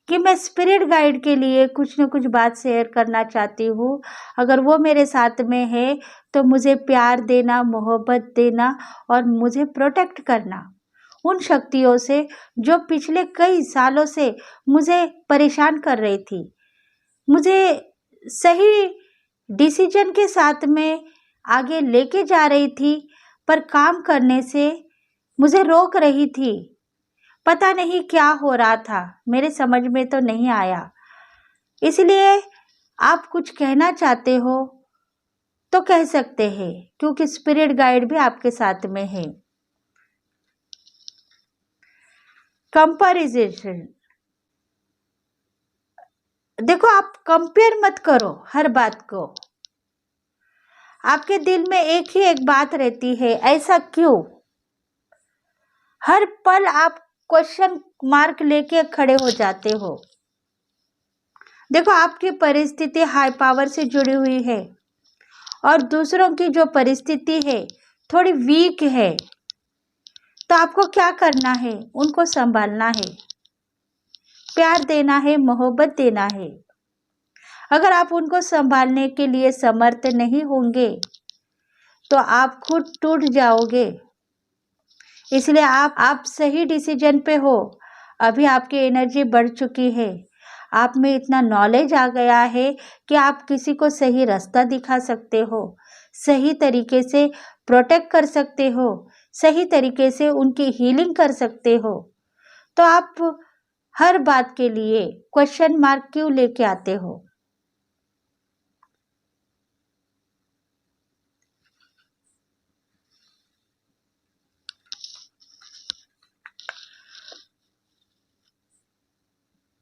कि मैं स्पिरिट गाइड के लिए कुछ न कुछ बात शेयर करना चाहती हूँ। अगर वो मेरे साथ में है तो मुझे प्यार देना, मोहब्बत देना और मुझे प्रोटेक्ट करना उन शक्तियों से जो पिछले कई सालों से मुझे परेशान कर रही थी, मुझे सही डिसीजन के साथ में आगे लेके जा रही थी, पर काम करने से मुझे रोक रही थी। पता नहीं क्या हो रहा था, मेरे समझ में तो नहीं आया। इसलिए आप कुछ कहना चाहते हो तो कह सकते हैं, क्योंकि स्पिरिट गाइड भी आपके साथ में है। कंपैरिजन, देखो आप कंपेयर मत करो हर बात को। आपके दिल में एक ही एक बात रहती है, ऐसा क्यों? हर पल आप क्वेश्चन मार्क लेके खड़े हो जाते हो। देखो आपकी परिस्थिति हाई पावर से जुड़ी हुई है और दूसरों की जो परिस्थिति है थोड़ी वीक है, तो आपको क्या करना है? उनको संभालना है, प्यार देना है, मोहब्बत देना है। अगर आप उनको संभालने के लिए समर्थ नहीं होंगे तो आप खुद टूट जाओगे। इसलिए आप सही डिसीजन पे हो। अभी आपकी एनर्जी बढ़ चुकी है, आप में इतना नॉलेज आ गया है कि आप किसी को सही रास्ता दिखा सकते हो, सही तरीके से प्रोटेक्ट कर सकते हो, सही तरीके से उनकी हीलिंग कर सकते हो। तो आप हर बात के लिए क्वेश्चन मार्क क्यों लेके आते हो?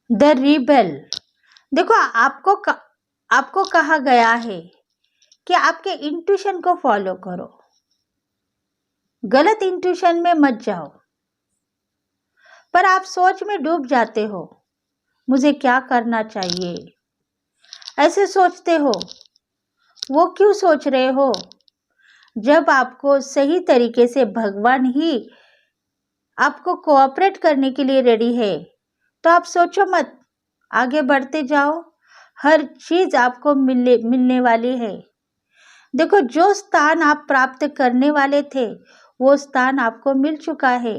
द रिबेल, देखो आपको कहा गया है कि आपके इंट्यूशन को फॉलो करो, गलत इंट्यूशन में मत जाओ। पर आप सोच में डूब जाते हो, मुझे क्या करना चाहिए, ऐसे सोचते हो। वो क्यों सोच रहे हो? जब आपको सही तरीके से भगवान ही आपको कोऑपरेट करने के लिए रेडी है, तो आप सोचो मत, आगे बढ़ते जाओ। हर चीज आपको मिलने वाली है। देखो, जो स्थान आप प्राप्त करने वाले थे वो स्थान आपको मिल चुका है।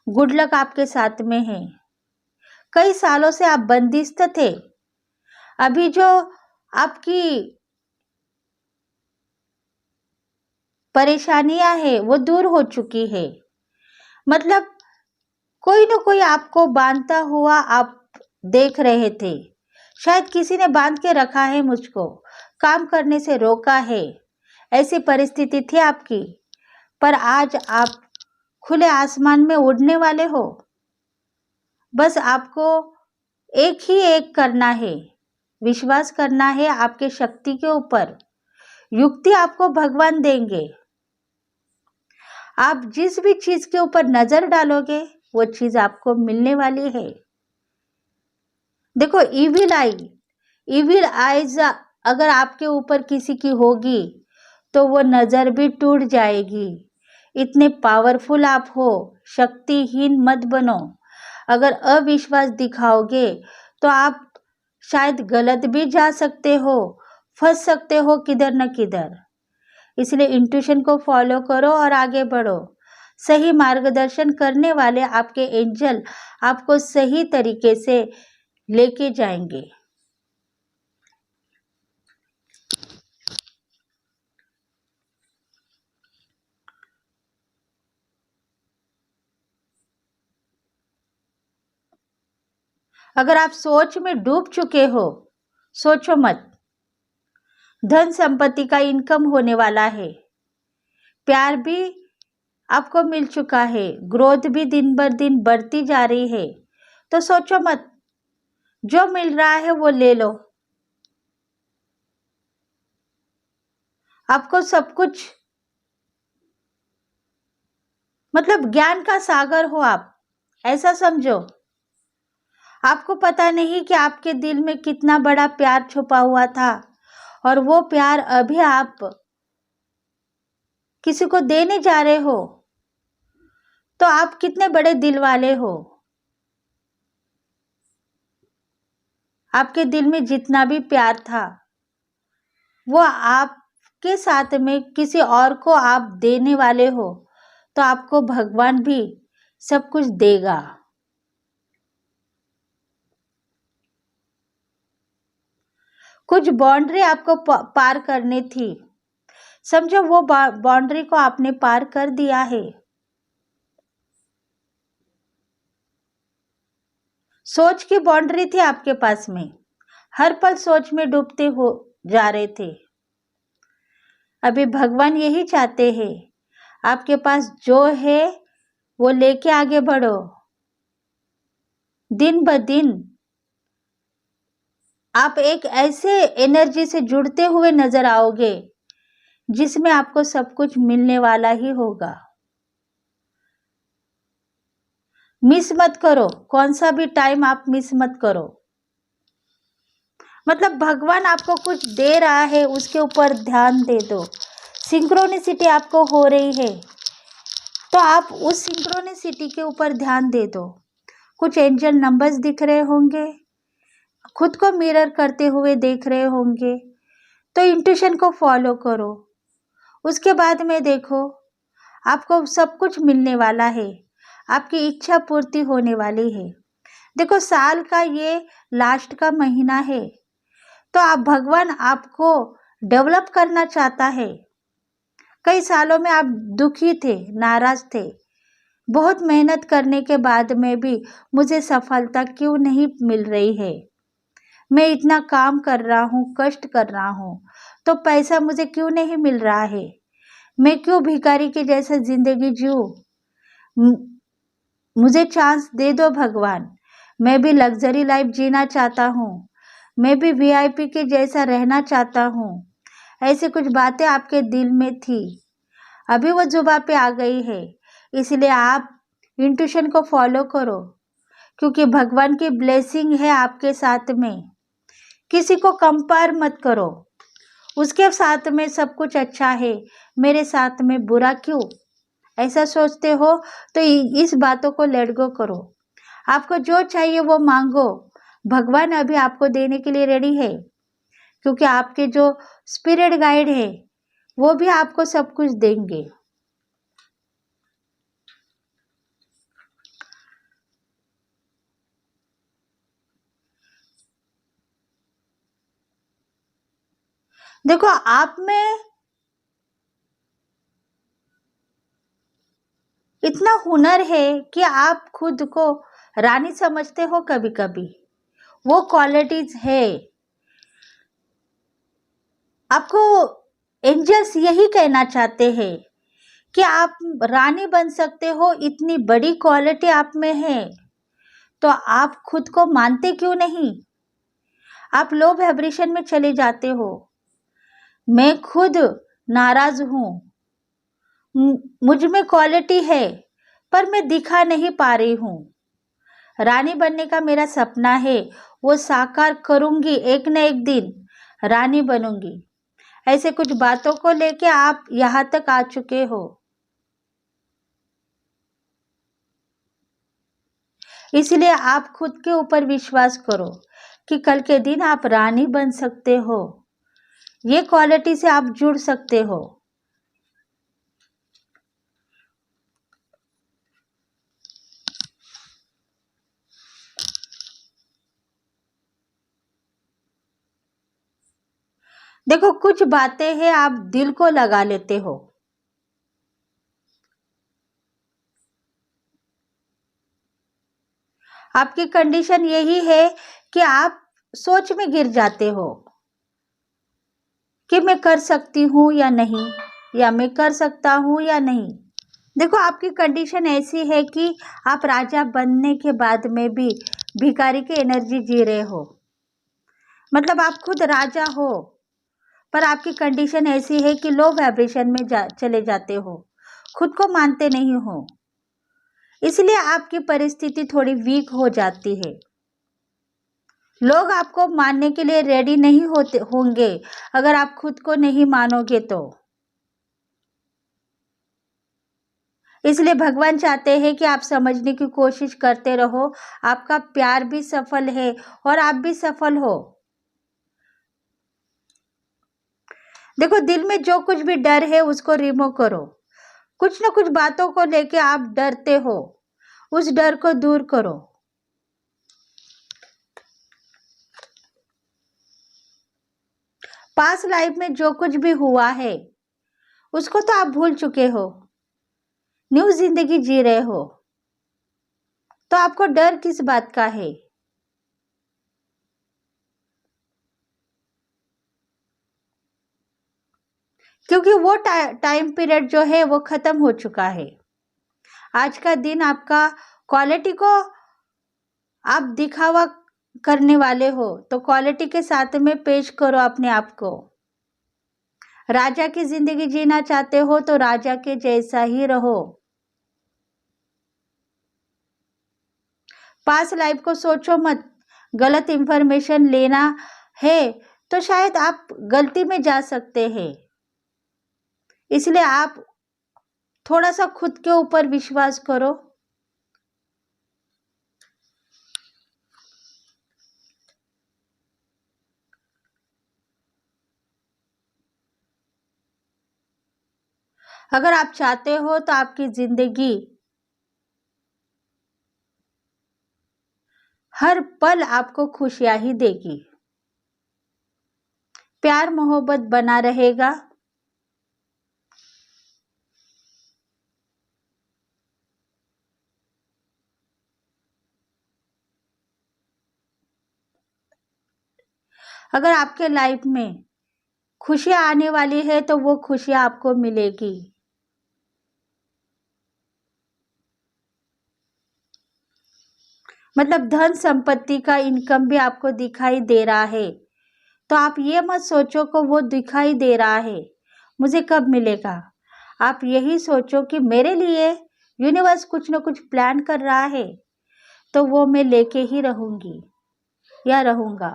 गुड लक आपके साथ में है। कई सालों से आप बंदिस्त थे, अभी जो आपकी परेशानियां है वो दूर हो चुकी है। मतलब कोई न कोई आपको बांधता हुआ आप देख रहे थे। शायद किसी ने बांध के रखा है, मुझको काम करने से रोका है, ऐसी परिस्थिति थी आपकी। पर आज आप खुले आसमान में उड़ने वाले हो। बस आपको एक करना है, विश्वास करना है आपके शक्ति के ऊपर। युक्ति आपको भगवान देंगे। आप जिस भी चीज के ऊपर नजर डालोगे वो चीज आपको मिलने वाली है। देखो, इविल आईज अगर आपके ऊपर किसी की होगी तो वो नजर भी टूट जाएगी। इतने पावरफुल आप हो, शक्तिहीन मत बनो। अगर अविश्वास दिखाओगे तो आप शायद गलत भी जा सकते हो, फंस सकते हो किधर न किधर। इसलिए इंट्यूशन को फॉलो करो और आगे बढ़ो। सही मार्गदर्शन करने वाले आपके एंजल आपको सही तरीके से लेके जाएंगे। अगर आप सोच में डूब चुके हो, सोचो मत। धन संपत्ति का इनकम होने वाला है, प्यार भी आपको मिल चुका है, ग्रोथ भी दिन बर दिन बढ़ती जा रही है। तो सोचो मत, जो मिल रहा है वो ले लो। आपको सब कुछ, मतलब ज्ञान का सागर हो आप, ऐसा समझो। आपको पता नहीं कि आपके दिल में कितना बड़ा प्यार छुपा हुआ था, और वो प्यार अभी आप किसी को देने जा रहे हो। तो आप कितने बड़े दिल वाले हो। आपके दिल में जितना भी प्यार था वो आपके साथ में किसी और को आप देने वाले हो, तो आपको भगवान भी सब कुछ देगा। कुछ बाउंड्री आपको पार करनी थी, समझो वो बाउंड्री को आपने पार कर दिया है। सोच की बाउंड्री थी आपके पास में, हर पल सोच में डूबते हो जा रहे थे। अभी भगवान यही चाहते हैं, आपके पास जो है वो लेके आगे बढ़ो। दिन ब दिन आप एक ऐसे एनर्जी से जुड़ते हुए नजर आओगे जिसमें आपको सब कुछ मिलने वाला ही होगा। मिस मत करो, कौन सा भी टाइम आप मिस मत करो। मतलब भगवान आपको कुछ दे रहा है, उसके ऊपर ध्यान दे दो। सिंक्रोनिसिटी आपको हो रही है तो आप उस सिंक्रोनिसिटी के ऊपर ध्यान दे दो। कुछ एंजल नंबर्स दिख रहे होंगे, खुद को मिरर करते हुए देख रहे होंगे, तो इंट्यूशन को फॉलो करो। उसके बाद में देखो, आपको सब कुछ मिलने वाला है, आपकी इच्छा पूर्ति होने वाली है। देखो, साल का ये लास्ट का महीना है, तो आप भगवान आपको डेवलप करना चाहता है। कई सालों में आप दुखी थे, नाराज थे, बहुत मेहनत करने के बाद में भी मुझे सफलता क्यों नहीं मिल रही है। मैं इतना काम कर रहा हूँ, कष्ट कर रहा हूँ, तो पैसा मुझे क्यों नहीं मिल रहा है। मैं क्यों भिखारी के जैसा जिंदगी जीऊं। मुझे चांस दे दो भगवान, मैं भी लग्जरी लाइफ जीना चाहता हूँ। मैं भी वीआईपी के जैसा रहना चाहता हूँ। ऐसी कुछ बातें आपके दिल में थी, अभी वो जुबान पे आ गई है। इसलिए आप इंट्यूशन को फॉलो करो, क्योंकि भगवान की ब्लेसिंग है आपके साथ में। किसी को कंपेयर मत करो, उसके साथ में सब कुछ अच्छा है, मेरे साथ में बुरा क्यों? ऐसा सोचते हो तो इस बातों को लेट गो करो। आपको जो चाहिए वो मांगो, भगवान अभी आपको देने के लिए रेडी है, क्योंकि आपके जो स्पिरिट गाइड है वो भी आपको सब कुछ देंगे। देखो, आप में इतना हुनर है कि आप खुद को रानी समझते हो कभी कभी, वो क्वालिटीज है आपको। एंजल्स यही कहना चाहते हैं कि आप रानी बन सकते हो, इतनी बड़ी क्वालिटी आप में है, तो आप खुद को मानते क्यों नहीं? आप लो वाइब्रेशन में चले जाते हो। मैं खुद नाराज हूं, मुझ में क्वालिटी है पर मैं दिखा नहीं पा रही हूं। रानी बनने का मेरा सपना है, वो साकार करूंगी, एक न एक दिन रानी बनूंगी। ऐसे कुछ बातों को लेके आप यहाँ तक आ चुके हो। इसलिए आप खुद के ऊपर विश्वास करो कि कल के दिन आप रानी बन सकते हो। ये क्वालिटी से आप जुड़ सकते हो। देखो, कुछ बातें हैं आप दिल को लगा लेते हो। आपकी कंडीशन यही है कि आप सोच में गिर जाते हो कि मैं कर सकती हूँ या नहीं, या मैं कर सकता हूँ या नहीं। देखो, आपकी कंडीशन ऐसी है कि आप राजा बनने के बाद में भी भिखारी की एनर्जी जी रहे हो। मतलब आप खुद राजा हो, पर आपकी कंडीशन ऐसी है कि लो वाइब्रेशन में चले जाते हो, खुद को मानते नहीं हो। इसलिए आपकी परिस्थिति थोड़ी वीक हो जाती है। लोग आपको मानने के लिए रेडी नहीं होंगे अगर आप खुद को नहीं मानोगे तो। इसलिए भगवान चाहते हैं कि आप समझने की कोशिश करते रहो। आपका प्यार भी सफल है और आप भी सफल हो। देखो, दिल में जो कुछ भी डर है उसको रिमूव करो। कुछ ना कुछ बातों को लेके आप डरते हो, उस डर को दूर करो। पास्ट लाइफ में जो कुछ भी हुआ है उसको तो आप भूल चुके हो, न्यू जिंदगी जी रहे हो, तो आपको डर किस बात का है? क्योंकि वो टाइम पीरियड जो है वो खत्म हो चुका है। आज का दिन आपका क्वालिटी को आप दिखावा करने वाले हो, तो क्वालिटी के साथ में पेश करो अपने आप को। राजा की जिंदगी जीना चाहते हो तो राजा के जैसा ही रहो। पास्ट लाइफ को सोचो मत। गलत इंफॉर्मेशन लेना है तो शायद आप गलती में जा सकते हैं। इसलिए आप थोड़ा सा खुद के ऊपर विश्वास करो। अगर आप चाहते हो तो आपकी जिंदगी हर पल आपको खुशियां ही देगी, प्यार मोहब्बत बना रहेगा। अगर आपके लाइफ में खुशियां आने वाली है तो वो खुशियां आपको मिलेगी। मतलब धन संपत्ति का इनकम भी आपको दिखाई दे रहा है। तो आप ये मत सोचो कि वो दिखाई दे रहा है, मुझे कब मिलेगा। आप यही सोचो कि मेरे लिए यूनिवर्स कुछ न कुछ प्लान कर रहा है, तो वो मैं लेके ही रहूँगी या रहूँगा।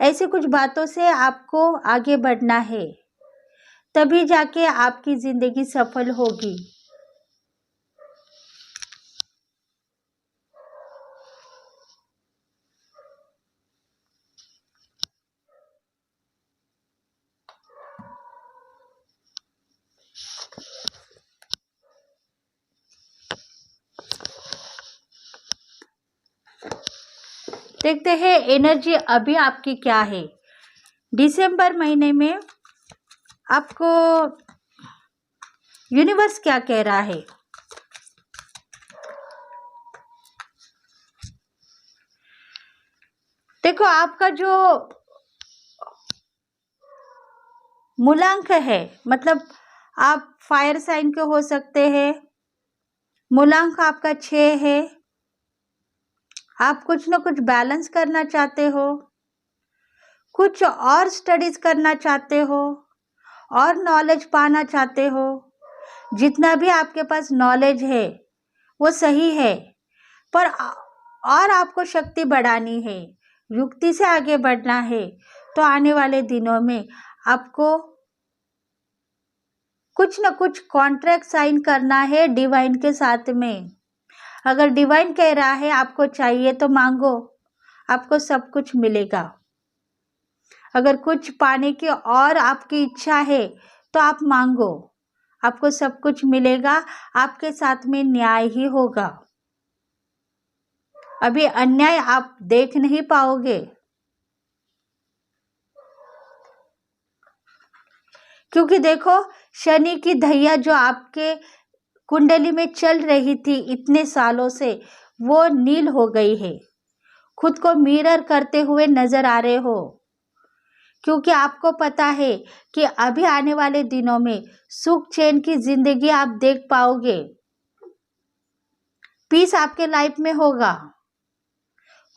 ऐसे कुछ बातों से आपको आगे बढ़ना है, तभी जाके आपकी ज़िंदगी सफल होगी। देखते हैं एनर्जी अभी आपकी क्या है। दिसंबर महीने में आपको यूनिवर्स क्या कह रहा है। देखो, आपका जो मूलांक है, मतलब आप फायर साइन के हो सकते हैं, मूलांक आपका 6 है। आप कुछ न कुछ बैलेंस करना चाहते हो, कुछ और स्टडीज करना चाहते हो, और नॉलेज पाना चाहते हो। जितना भी आपके पास नॉलेज है वो सही है, पर और आपको शक्ति बढ़ानी है, युक्ति से आगे बढ़ना है। तो आने वाले दिनों में आपको कुछ न कुछ कॉन्ट्रैक्ट साइन करना है डिवाइन के साथ में। अगर डिवाइन कह रहा है आपको चाहिए तो मांगो, आपको सब कुछ मिलेगा। अगर कुछ पाने की और आपकी इच्छा है तो आप मांगो, आपको सब कुछ मिलेगा। आपके साथ में न्याय ही होगा। अभी अन्याय आप देख नहीं पाओगे, क्योंकि देखो, शनि की दैया जो आपके कुंडली में चल रही थी इतने सालों से, वो नील हो गई है। खुद को मिरर करते हुए नजर आ रहे हो, क्योंकि आपको पता है कि अभी आने वाले दिनों में सुख चैन की जिंदगी आप देख पाओगे। पीस आपके लाइफ में होगा।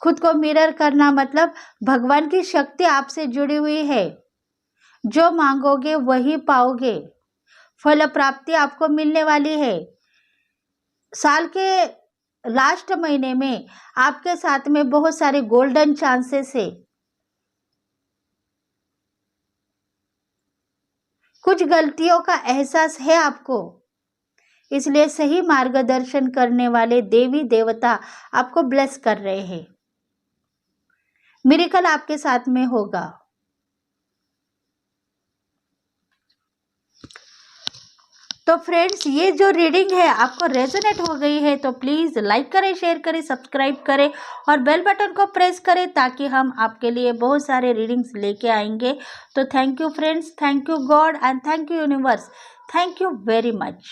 खुद को मिरर करना मतलब भगवान की शक्ति आपसे जुड़ी हुई है। जो मांगोगे वही पाओगे। फल प्राप्ति आपको मिलने वाली है। साल के लास्ट महीने में आपके साथ में बहुत सारे गोल्डन चांसेस है। कुछ गलतियों का एहसास है आपको, इसलिए सही मार्गदर्शन करने वाले देवी देवता आपको ब्लेस कर रहे हैं। मिरेकल आपके साथ में होगा। तो फ्रेंड्स, ये जो रीडिंग है आपको रेजोनेट हो गई है तो प्लीज़ लाइक करें, शेयर करें, सब्सक्राइब करें और बेल बटन को प्रेस करें, ताकि हम आपके लिए बहुत सारे रीडिंग्स लेके आएंगे। तो thank you friends, thank you God and thank you universe, thank you very much.